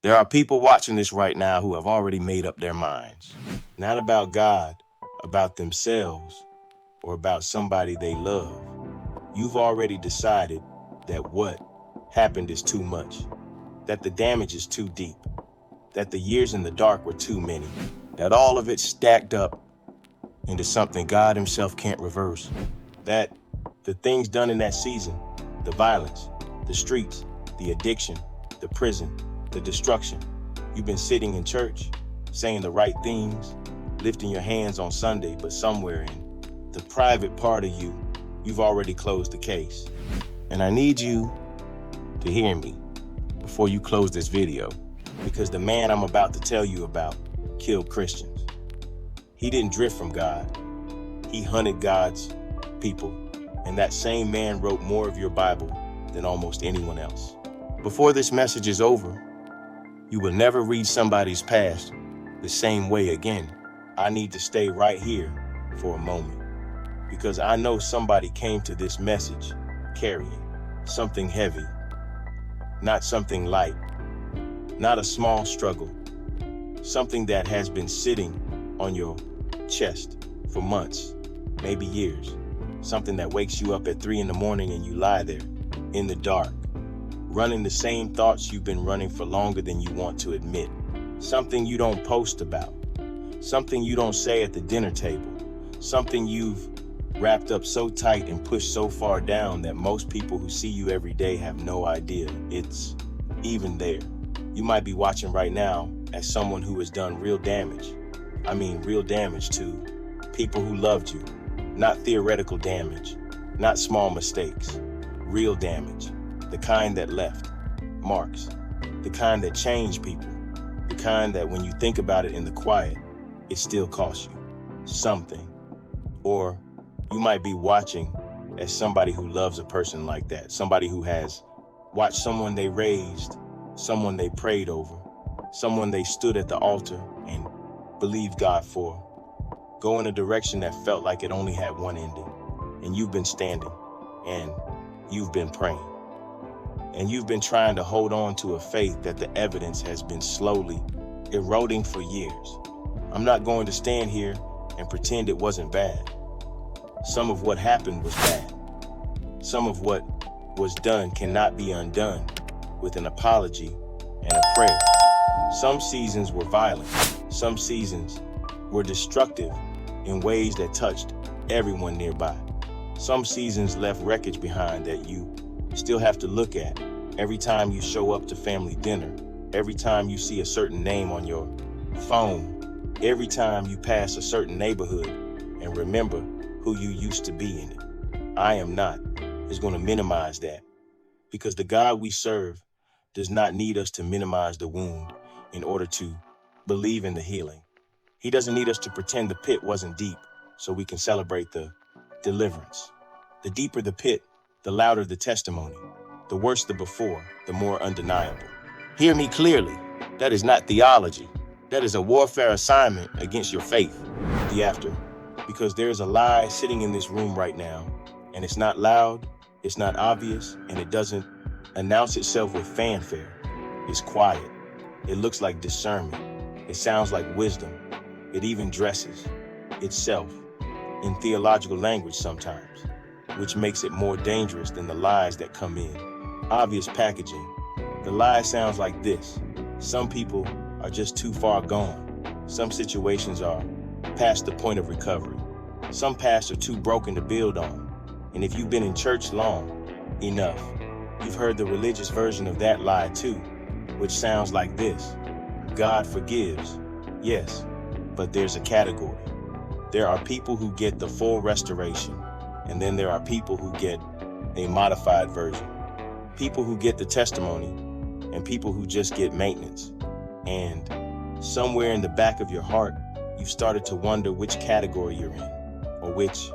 There are people watching this right now who have already made up their minds. Not about God, about themselves, or about somebody they love. You've already decided that what happened is too much, that the damage is too deep, that the years in the dark were too many, that all of it stacked up into something God himself can't reverse, that the things done in that season, the violence, the streets, the addiction, the prison, the destruction, you've been sitting in church, saying the right things, lifting your hands on Sunday, but somewhere in the private part of you, you've already closed the case. And I need you to hear me before you close this video, because the man I'm about to tell you about killed Christians. He didn't drift from God. He hunted God's people. And that same man wrote more of your Bible than almost anyone else. Before this message is over, you will never read somebody's past the same way again. I need to stay right here for a moment, because I know somebody came to this message carrying something heavy, not something light, not a small struggle, something that has been sitting on your chest for months, maybe years, something that wakes you up at 3 a.m. and you lie there in the dark, running the same thoughts you've been running for longer than you want to admit, something you don't post about, something you don't say at the dinner table, something you've wrapped up so tight and pushed so far down that most people who see you every day have no idea it's even there. You might be watching right now as someone who has done real damage. I mean real damage to people who loved you. Not theoretical damage, not small mistakes. Real damage, the kind that left marks, the kind that changed people, the kind that when you think about it in the quiet, it still costs you something. Or you might be watching as somebody who loves a person like that, somebody who has watched someone they raised, someone they prayed over, someone they stood at the altar and believed God for, go in a direction that felt like it only had one ending. And you've been standing, and you've been praying, and you've been trying to hold on to a faith that the evidence has been slowly eroding for years. I'm not going to stand here and pretend it wasn't bad. Some of what happened was bad. Some of what was done cannot be undone with an apology and a prayer. Some seasons were violent. Some seasons were destructive in ways that touched everyone nearby. Some seasons left wreckage behind that you still have to look at every time you show up to family dinner, every time you see a certain name on your phone, every time you pass a certain neighborhood and remember who you used to be in it. I am not is going to minimize that, because the God we serve does not need us to minimize the wound in order to believe in the healing. He doesn't need us to pretend the pit wasn't deep so we can celebrate the deliverance. The deeper the pit, the louder the testimony. The worse the before, the more undeniable. Hear me clearly. That is not theology. That is a warfare assignment against your faith, the after. Because there is a lie sitting in this room right now, and it's not loud, it's not obvious, and it doesn't announce itself with fanfare. It's quiet. It looks like discernment. It sounds like wisdom. It even dresses itself in theological language sometimes, which makes it more dangerous than the lies that come in. Obvious packaging. The lie sounds like this: some people are just too far gone. Some situations are past the point of recovery. Some paths are too broken to build on. And if you've been in church long enough, you've heard the religious version of that lie too, which sounds like this: God forgives, yes, but there's a category. There are people who get the full restoration, and then there are people who get a modified version. People who get the testimony, and people who just get maintenance. And somewhere in the back of your heart, you've started to wonder which category you're in, or which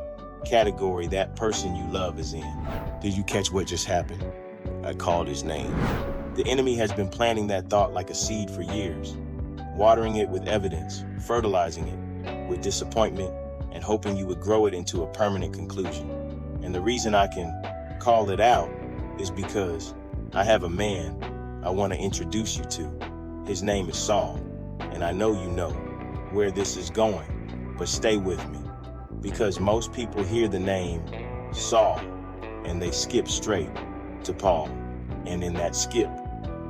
category that person you love is in. Did you catch what just happened? I called his name. The enemy has been planting that thought like a seed for years, watering it with evidence, fertilizing it with disappointment, and hoping you would grow it into a permanent conclusion. And the reason I can call it out is because I have a man I want to introduce you to. His name is Saul, and I know you know where this is going, but stay with me, because most people hear the name Saul and they skip straight to Paul, and in that skip,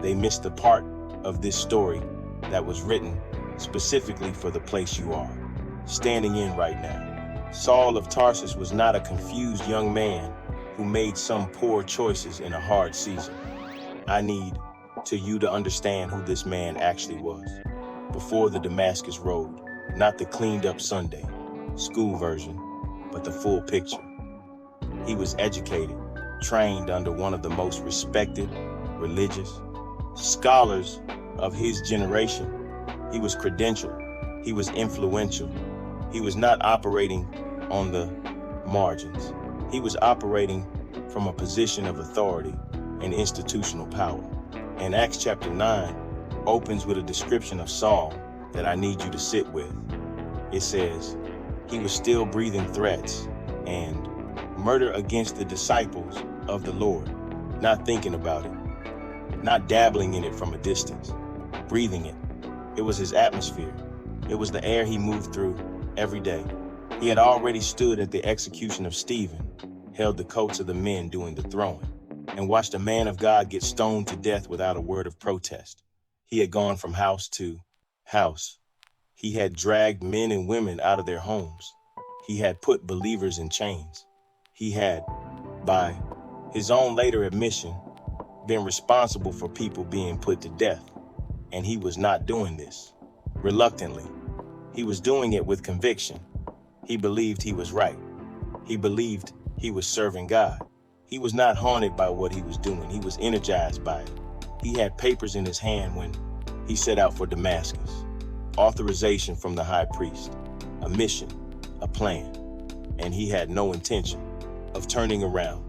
they miss the part of this story that was written specifically for the place you are standing in right now. Saul of Tarsus was not a confused young man who made some poor choices in a hard season. I need you to understand who this man actually was before the Damascus Road, not the cleaned up Sunday school version, but the full picture. He was educated, trained under one of the most respected religious scholars of his generation. He was credentialed. He was influential. He was not operating on the margins. He was operating from a position of authority and institutional power. And Acts chapter 9 opens with a description of Saul that I need you to sit with. It says, he was still breathing threats and murder against the disciples of the Lord, not thinking about it, not dabbling in it from a distance, breathing it. It was his atmosphere. It was the air he moved through every day. He had already stood at the execution of Stephen, held the coats of the men doing the throwing, and watched a man of God get stoned to death without a word of protest. He had gone from house to house. He had dragged men and women out of their homes. He had put believers in chains. He had, by his own later admission, been responsible for people being put to death. And he was not doing this reluctantly. He was doing it with conviction. He believed he was right. He believed he was serving God. He was not haunted by what he was doing. He was energized by it. He had papers in his hand when he set out for Damascus. Authorization from the high priest, a mission, a plan, and he had no intention of turning around.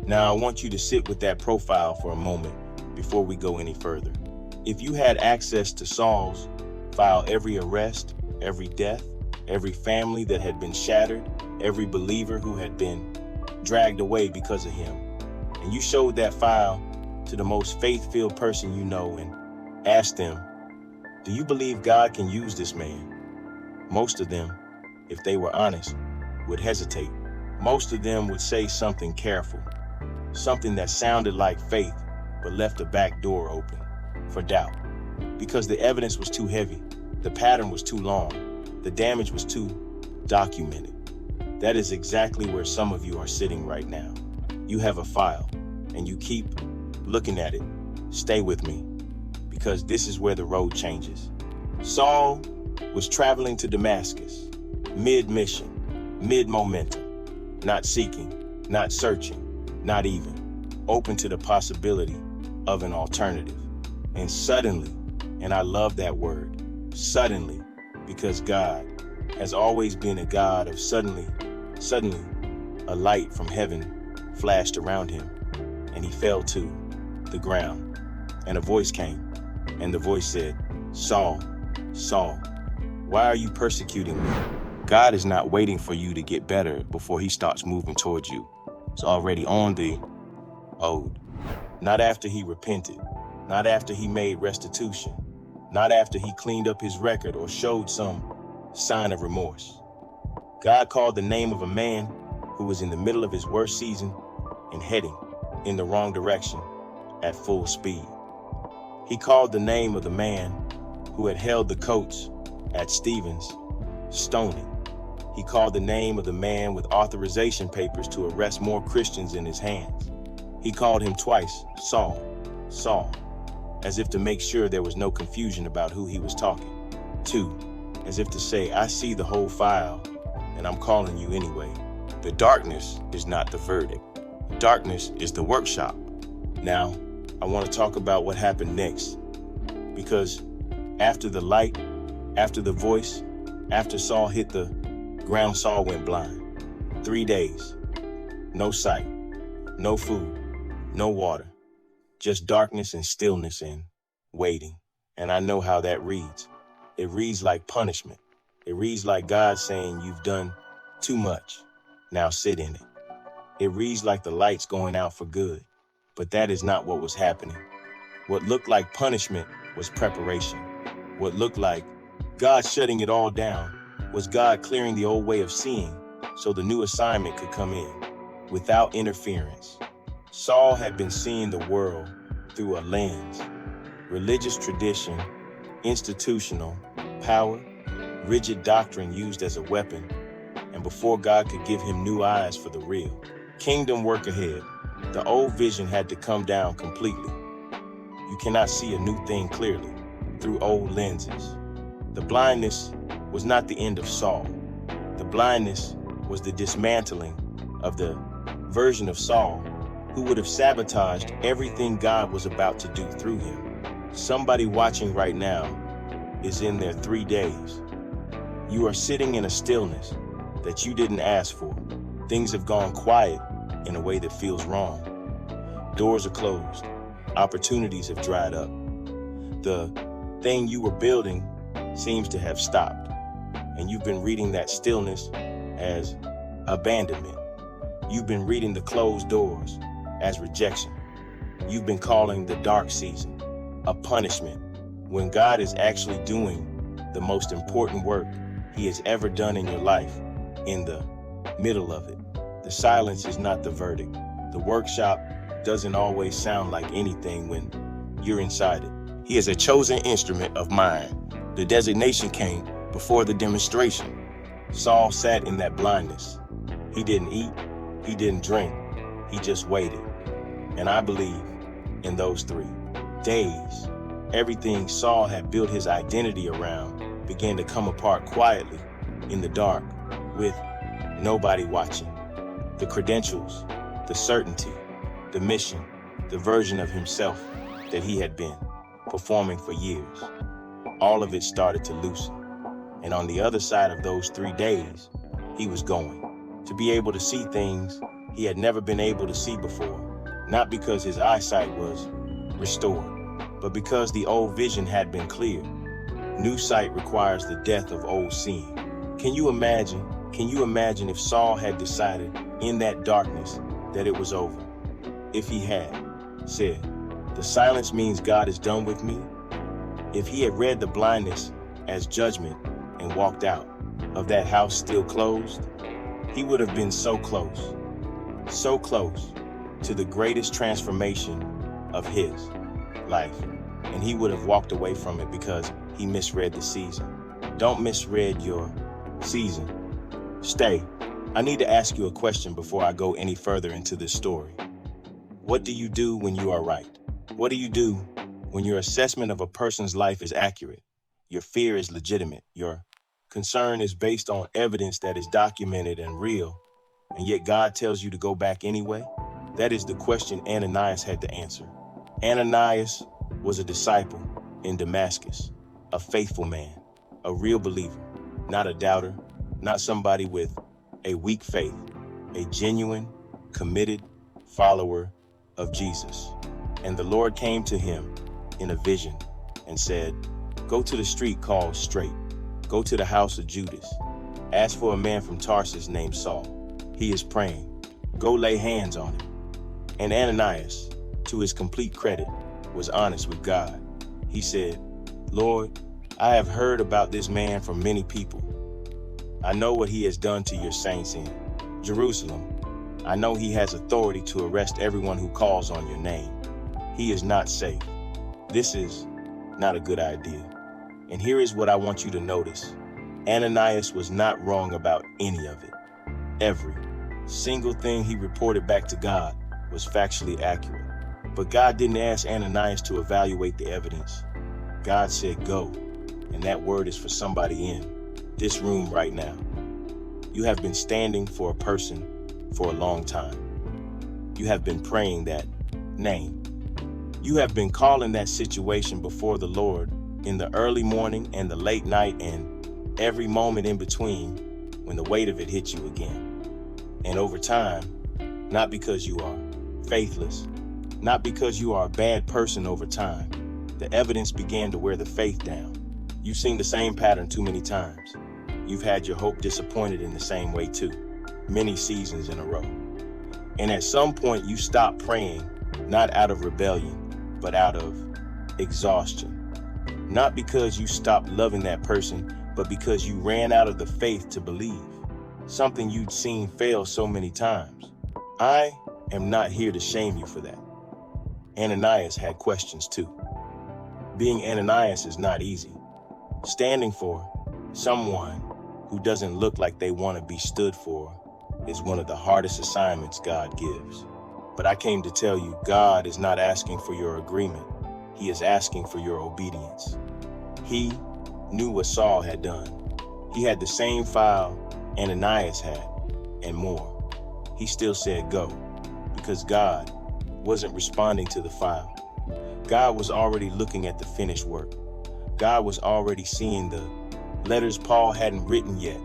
Now I want you to sit with that profile for a moment before we go any further. If you had access to Saul's file, every arrest, every death, every family that had been shattered, every believer who had been dragged away because of him, and you showed that file to the most faith-filled person you know and asked them, do you believe God can use this man? Most of them, if they were honest, would hesitate. Most of them would say something careful, something that sounded like faith, but left a back door open for doubt, because the evidence was too heavy, the pattern was too long, the damage was too documented. That is exactly where some of you are sitting right now. You have a file, and you keep looking at it. Stay with me, because this is where the road changes. Saul was traveling to Damascus, mid-mission, mid-momentum, not seeking, not searching, not even open to the possibility of an alternative. And suddenly, and I love that word, suddenly, because God has always been a God of suddenly, a light from heaven flashed around him, and he fell to the ground. And a voice came, and the voice said, Saul, Saul, why are you persecuting me? God is not waiting for you to get better before he starts moving towards you. It's already on the road. Not after he repented, not after he made restitution, not after he cleaned up his record or showed some sign of remorse. God called the name of a man who was in the middle of his worst season and heading in the wrong direction at full speed. He called the name of the man who had held the coats at Stephen's stoning. He called the name of the man with authorization papers to arrest more Christians in his hands. He called him twice, Saul, Saul, as if to make sure there was no confusion about who he was talking to, as if to say, I see the whole file, and I'm calling you anyway. The darkness is not the verdict. Darkness is the workshop. Now, I want to talk about what happened next, because after the light, after the voice, after Saul hit the ground, Saul went blind. 3 days, no sight, no food, no water, just darkness and stillness and waiting. And I know how that reads. It reads like punishment. It reads like God saying, you've done too much. Now sit in it. It reads like the lights going out for good. But that is not what was happening. What looked like punishment was preparation. What looked like God shutting it all down was God clearing the old way of seeing so the new assignment could come in without interference. Saul had been seeing the world through a lens: religious tradition, institutional power, rigid doctrine used as a weapon, and before God could give him new eyes for the real kingdom work ahead, the old vision had to come down completely. You cannot see a new thing clearly through old lenses. The blindness was not the end of Saul. The blindness was the dismantling of the version of Saul who would have sabotaged everything God was about to do through him. Somebody watching right now is in their 3 days. You are sitting in a stillness that you didn't ask for. Things have gone quiet in a way that feels wrong. Doors are closed. Opportunities have dried up. The thing you were building seems to have stopped. And you've been reading that stillness as abandonment. You've been reading the closed doors as rejection. You've been calling the dark season a punishment when God is actually doing the most important work he has ever done in your life in the middle of it. The silence is not the verdict. The workshop doesn't always sound like anything when you're inside it. He is a chosen instrument of mine. The designation came before the demonstration. Saul sat in that blindness. He didn't eat, he didn't drink, he just waited. And I believe in those 3 days, everything Saul had built his identity around began to come apart quietly in the dark with nobody watching. The credentials, the certainty, the mission, the version of himself that he had been performing for years. All of it started to loosen. And on the other side of those 3 days, he was going to be able to see things he had never been able to see before, not because his eyesight was restored, but because the old vision had been cleared. New sight requires the death of old seeing. Can you imagine if Saul had decided in that darkness that it was over? If he had said, "The silence means God is done with me." If he had read the blindness as judgment and walked out of that house still closed, he would have been so close to the greatest transformation of his life. And he would have walked away from it because he misread the season. Don't misread your season. Stay. I need to ask you a question before I go any further into this story. What do you do when you are right? What do you do when your assessment of a person's life is accurate? Your fear is legitimate. Your concern is based on evidence that is documented and real, and yet God tells you to go back anyway? That is the question Ananias had to answer. Ananias was a disciple in Damascus, a faithful man, a real believer, not a doubter, not somebody with a weak faith, a genuine, committed follower of Jesus. And the Lord came to him in a vision and said, "Go to the street called Straight. Go to the house of Judas. Ask for a man from Tarsus named Saul. He is praying. Go lay hands on him." And Ananias, to his complete credit, was honest with God. He said, "Lord, I have heard about this man from many people. I know what he has done to your saints in Jerusalem. I know he has authority to arrest everyone who calls on your name. He is not safe. This is not a good idea." And here is what I want you to notice. Ananias was not wrong about any of it. Every single thing he reported back to God was factually accurate. But God didn't ask Ananias to evaluate the evidence. God said, "Go." And that word is for somebody in this room right now. You have been standing for a person for a long time. You have been praying that name. You have been calling that situation before the Lord in the early morning and the late night and every moment in between when the weight of it hits you again. And over time, not because you are faithless, not because you are a bad person over time, the evidence began to wear the faith down. You've seen the same pattern too many times. You've had your hope disappointed in the same way too, many seasons in a row. And at some point you stop praying, not out of rebellion, but out of exhaustion. Not because you stopped loving that person, but because you ran out of the faith to believe, something you'd seen fail so many times. I am not here to shame you for that. Ananias had questions too. Being Ananias is not easy. Standing for someone who doesn't look like they want to be stood for is one of the hardest assignments God gives. But I came to tell you, God is not asking for your agreement. He is asking for your obedience. He knew what Saul had done. He had the same file Ananias had, and more. He still said go, because God wasn't responding to the file. God was already looking at the finished work. God was already seeing the letters Paul hadn't written yet,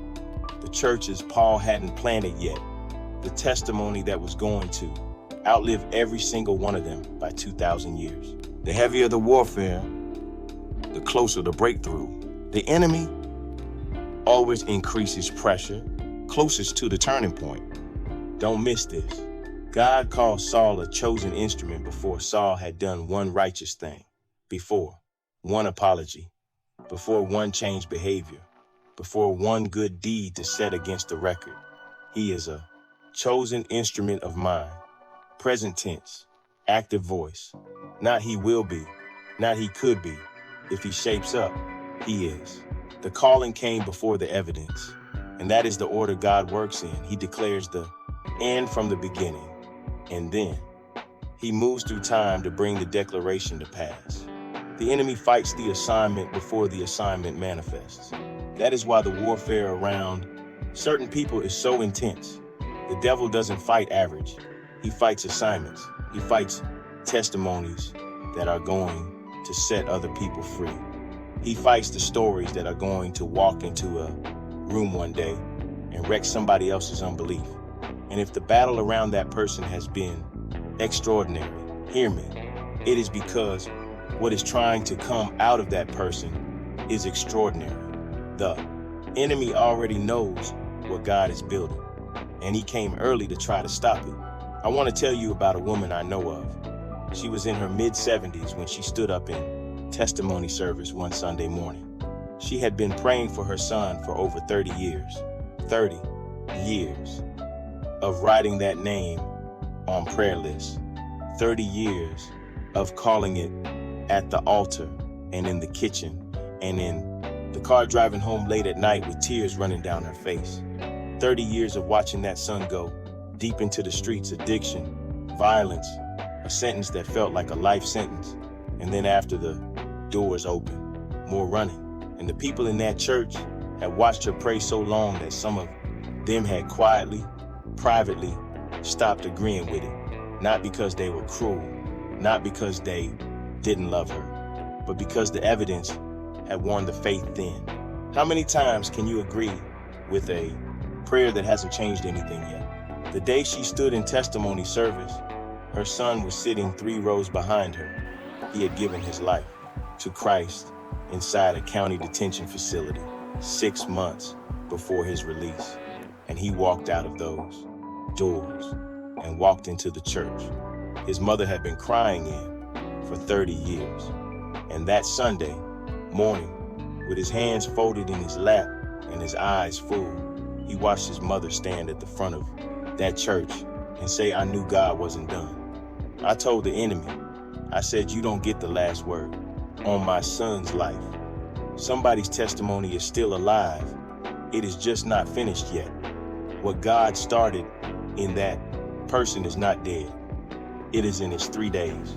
the churches Paul hadn't planted yet, the testimony that was going to outlive every single one of them by 2,000 years. The heavier the warfare, the closer the breakthrough. The enemy always increases pressure closest to the turning point. Don't miss this. God called Saul a chosen instrument before Saul had done one righteous thing, before one apology, before one changed behavior, before one good deed to set against the record. He is a chosen instrument of mine. Present tense, active voice. Not he will be, not he could be. If he shapes up, he is. The calling came before the evidence, and that is the order God works in. He declares the end from the beginning, and then he moves through time to bring the declaration to pass. The enemy fights the assignment before the assignment manifests. That is why the warfare around certain people is so intense. The devil doesn't fight average. He fights assignments. He fights testimonies that are going to set other people free. He fights the stories that are going to walk into a room one day and wreck somebody else's unbelief. And if the battle around that person has been extraordinary, hear me, it is because what is trying to come out of that person is extraordinary. The enemy already knows what God is building, and he came early to try to stop it. I want to tell you about a woman I know of. She was in her mid-70s when she stood up in testimony service one Sunday morning. She had been praying for her son for over 30 years. 30 years of writing that name on prayer lists. 30 years of calling it at the altar and in the kitchen and in the car driving home late at night with tears running down her face. 30 years of watching that son go deep into the streets, addiction, violence, a sentence that felt like a life sentence. And then after the doors open, more running. And the people in that church had watched her pray so long that some of them had quietly, privately stopped agreeing with it. Not because they were cruel, not because they didn't love her, but because the evidence had worn the faith thin. How many times can you agree with a prayer that hasn't changed anything yet? The day she stood in testimony service, her son was sitting 3 rows behind her. He had given his life to Christ inside a county detention facility 6 months before his release. And he walked out of those doors and walked into the church his mother had been crying in for 30 years. And that Sunday morning, with his hands folded in his lap and his eyes full, he watched his mother stand at the front of that church and say, "I knew God wasn't done." I told the enemy, I said, "You don't get the last word on my son's life. Somebody's testimony is still alive. It is just not finished yet. What God started in that person is not dead. It is in its 3 days.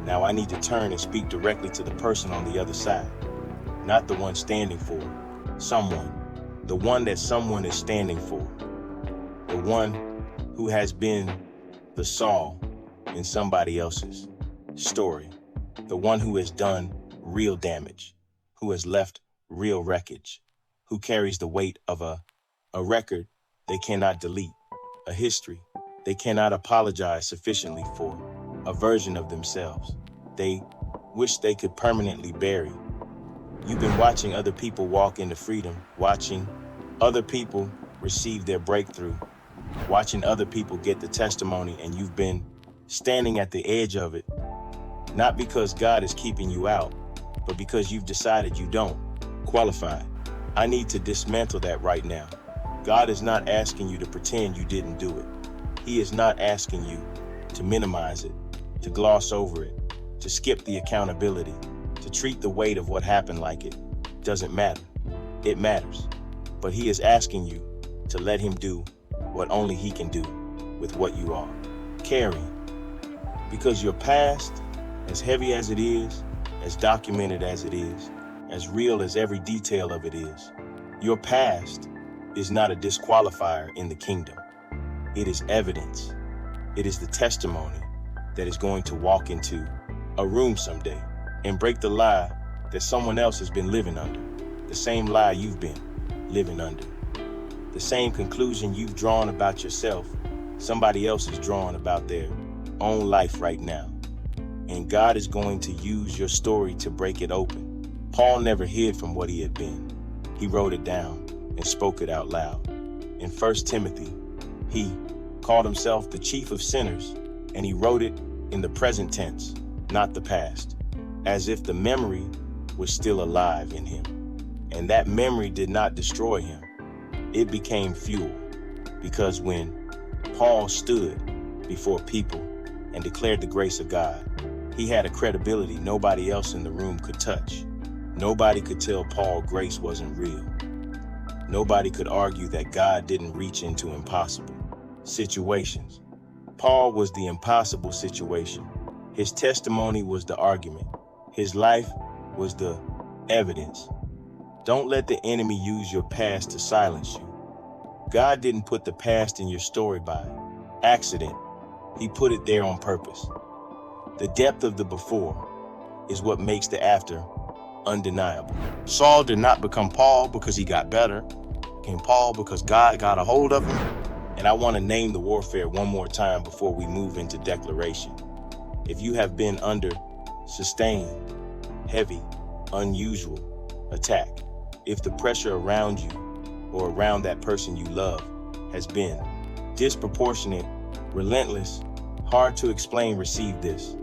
Now I need to turn and speak directly to the person on the other side, not the one standing for someone, the one that someone is standing for, the one who has been the Saul in somebody else's story, the one who has done real damage, who has left real wreckage, who carries the weight of a record they cannot delete, a history they cannot apologize sufficiently for, a version of themselves they wish they could permanently bury. You've been watching other people walk into freedom, watching other people receive their breakthrough, watching other people get the testimony, and you've been standing at the edge of it, not because God is keeping you out, but because you've decided you don't qualify. I need to dismantle that right now. God is not asking you to pretend you didn't do it. He is not asking you to minimize it, to gloss over it, to skip the accountability, to treat the weight of what happened like it doesn't matter. It matters. But he is asking you to let him do what only he can do with what you are carrying. Because your past, as heavy as it is, as documented as it is, as real as every detail of it is, your past is not a disqualifier in the kingdom. It is evidence. It is the testimony that is going to walk into a room someday and break the lie that someone else has been living under, the same lie you've been living under. The same conclusion you've drawn about yourself, somebody else is drawing about their own life right now. And God is going to use your story to break it open. Paul never hid from what he had been. He wrote it down and spoke it out loud. In 1 Timothy, he called himself the chief of sinners, and he wrote it in the present tense, not the past, as if the memory was still alive in him. And that memory did not destroy him. It became fuel, because when Paul stood before people and declared the grace of God, he had a credibility nobody else in the room could touch. Nobody could tell Paul grace wasn't real. Nobody could argue that God didn't reach into impossible situations. Paul was the impossible situation. His testimony was the argument. His life was the evidence. Don't let the enemy use your past to silence you. God didn't put the past in your story by accident. He put it there on purpose. The depth of the before is what makes the after undeniable. Saul did not become Paul because he got better. He became Paul because God got a hold of him. And I want to name the warfare one more time before we move into declaration. If you have been under sustained, heavy, unusual attack, if the pressure around you or around that person you love has been disproportionate, relentless, hard to explain, receive this.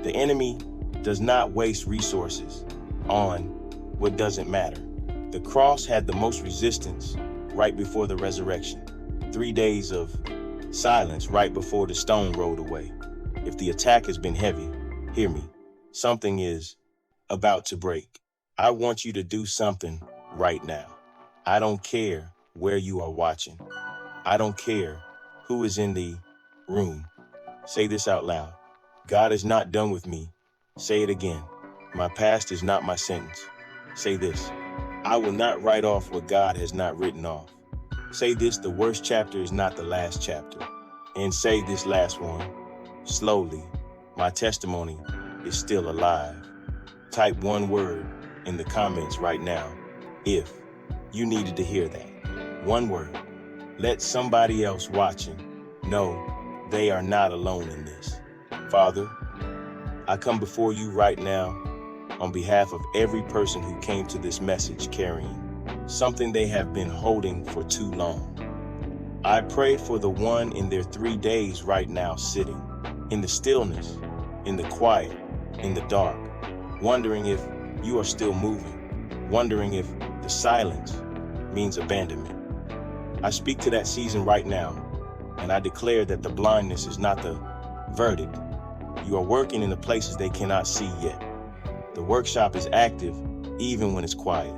The enemy does not waste resources on what doesn't matter. The cross had the most resistance right before the resurrection. 3 days of silence right before the stone rolled away. If the attack has been heavy, hear me. Something is about to break. I want you to do something right now. I don't care where you are watching. I don't care who is in the room. Say this out loud. God is not done with me. Say it again. My past is not my sentence. Say this. I will not write off what God has not written off. Say this, the worst chapter is not the last chapter. And say this last one, slowly, my testimony is still alive. Type one word in the comments right now if you needed to hear that. One word. Let somebody else watching know they are not alone in this. Father, I come before you right now on behalf of every person who came to this message carrying something they have been holding for too long. I pray for the one in their 3 days right now sitting in the stillness, in the quiet, in the dark, wondering if you are still moving, wondering if the silence means abandonment. I speak to that season right now, and I declare that the blindness is not the verdict. You are working in the places they cannot see yet. The workshop is active even when it's quiet.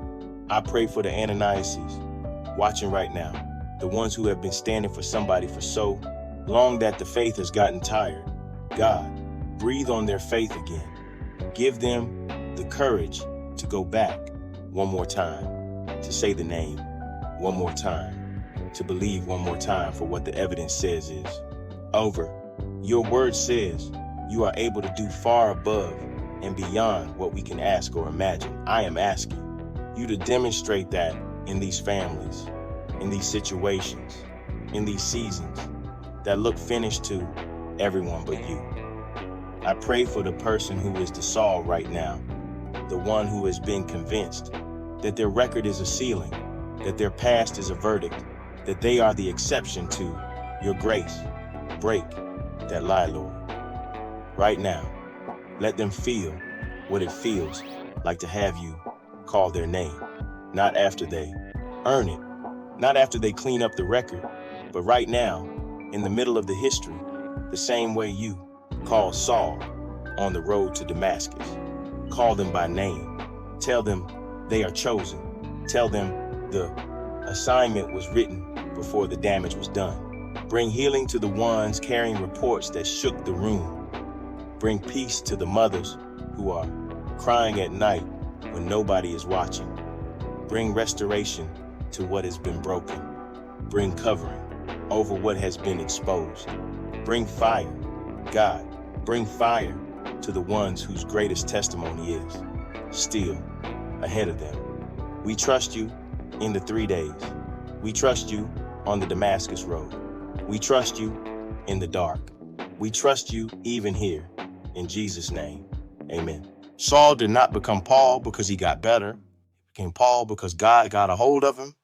I pray for the Ananiases watching right now, the ones who have been standing for somebody for so long that the faith has gotten tired. God, breathe on their faith again. Give them the courage to go back one more time, to say the name one more time, to believe one more time for what the evidence says is over. Your word says you are able to do far above and beyond what we can ask or imagine. I am asking you to demonstrate that in these families, in these situations, in these seasons that look finished to everyone but you. I pray for the person who is the Saul right now, the one who has been convinced that their record is a ceiling, that their past is a verdict, that they are the exception to your grace. Break that lie, Lord. Right now, let them feel what it feels like to have you call their name, not after they earn it, not after they clean up the record, but right now, in the middle of the history, the same way you call Saul on the road to Damascus. Call them by name. Tell them they are chosen. Tell them the assignment was written before the damage was done. Bring healing to the ones carrying reports that shook the room. Bring peace to the mothers who are crying at night when nobody is watching. Bring restoration to what has been broken. Bring covering over what has been exposed. Bring fire, God, bring fire to the ones whose greatest testimony is still ahead of them. We trust you in the 3 days. We trust you on the Damascus road. We trust you in the dark. We trust you even here. In Jesus' name, amen. Saul did not become Paul because he got better. He became Paul because God got a hold of him.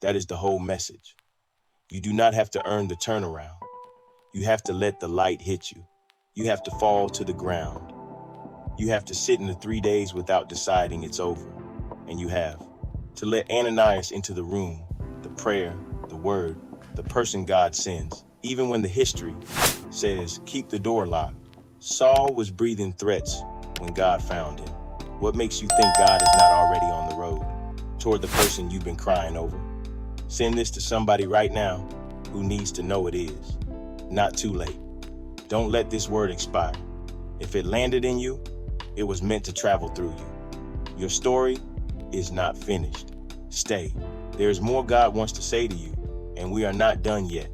That is the whole message. You do not have to earn the turnaround. You have to let the light hit you. You have to fall to the ground. You have to sit in the 3 days without deciding it's over. And you have to let Ananias into the room, the prayer, the word, the person God sends. Even when the history says, keep the door locked. Saul was breathing threats when God found him. What makes you think God is not already on the road toward the person you've been crying over? Send this to somebody right now who needs to know it is not too late. Don't let this word expire. If it landed in you, it was meant to travel through you. Your story is not finished. Stay. There is more God wants to say to you, and we are not done yet.